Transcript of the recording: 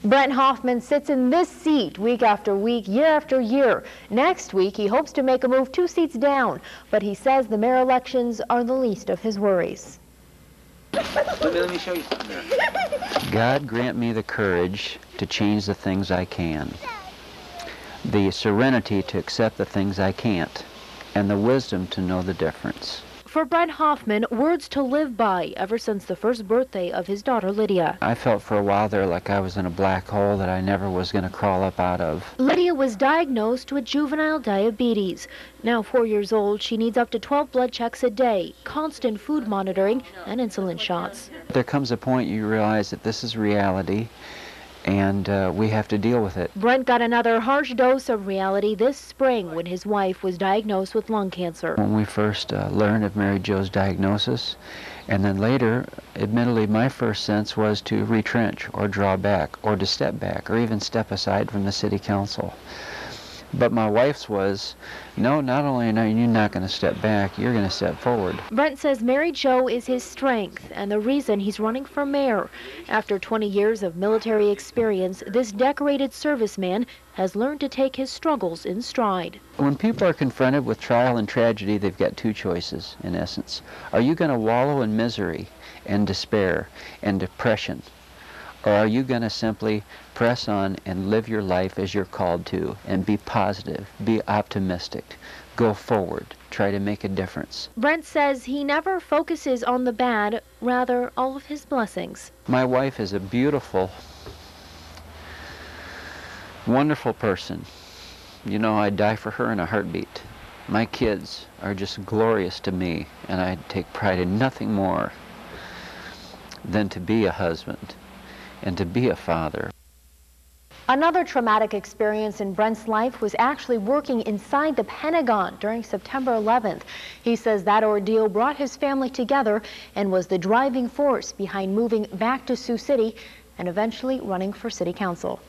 Brent Hoffman sits in this seat week after week, year after year. Next week, he hopes to make a move 2 seats down, but he says the mayor elections are the least of his worries. Let me show you something. God grant me the courage to change the things I can, the serenity to accept the things I can't, and the wisdom to know the difference. For Brent Hoffman, words to live by ever since the first birthday of his daughter Lydia. I felt for a while there like I was in a black hole that I never was going to crawl up out of. Lydia was diagnosed with juvenile diabetes. Now 4 years old, she needs up to 12 blood checks a day, constant food monitoring, and insulin shots. There comes a point you realize that this is reality, and we have to deal with it. Brent got another harsh dose of reality this spring when his wife was diagnosed with lung cancer. When we first learned of Mary Jo's diagnosis, and then later, admittedly, my first sense was to retrench or draw back or to step back or even step aside from the city council. But my wife's was, no, not only are you not going to step back, you're going to step forward. Brent says Mary Jo is his strength and the reason he's running for mayor. After 20 years of military experience, this decorated serviceman has learned to take his struggles in stride. When people are confronted with trial and tragedy, they've got two choices, in essence. Are you going to wallow in misery and despair and depression? Or are you going to simply press on and live your life as you're called to and be positive, be optimistic, go forward, try to make a difference? Brent says he never focuses on the bad, rather all of his blessings. My wife is a beautiful, wonderful person. You know, I'd die for her in a heartbeat. My kids are just glorious to me, and I take pride in nothing more than to be a husband and to be a father. Another traumatic experience in Brent's life was actually working inside the Pentagon during September 11th. He says that ordeal brought his family together and was the driving force behind moving back to Sioux City and eventually running for city council.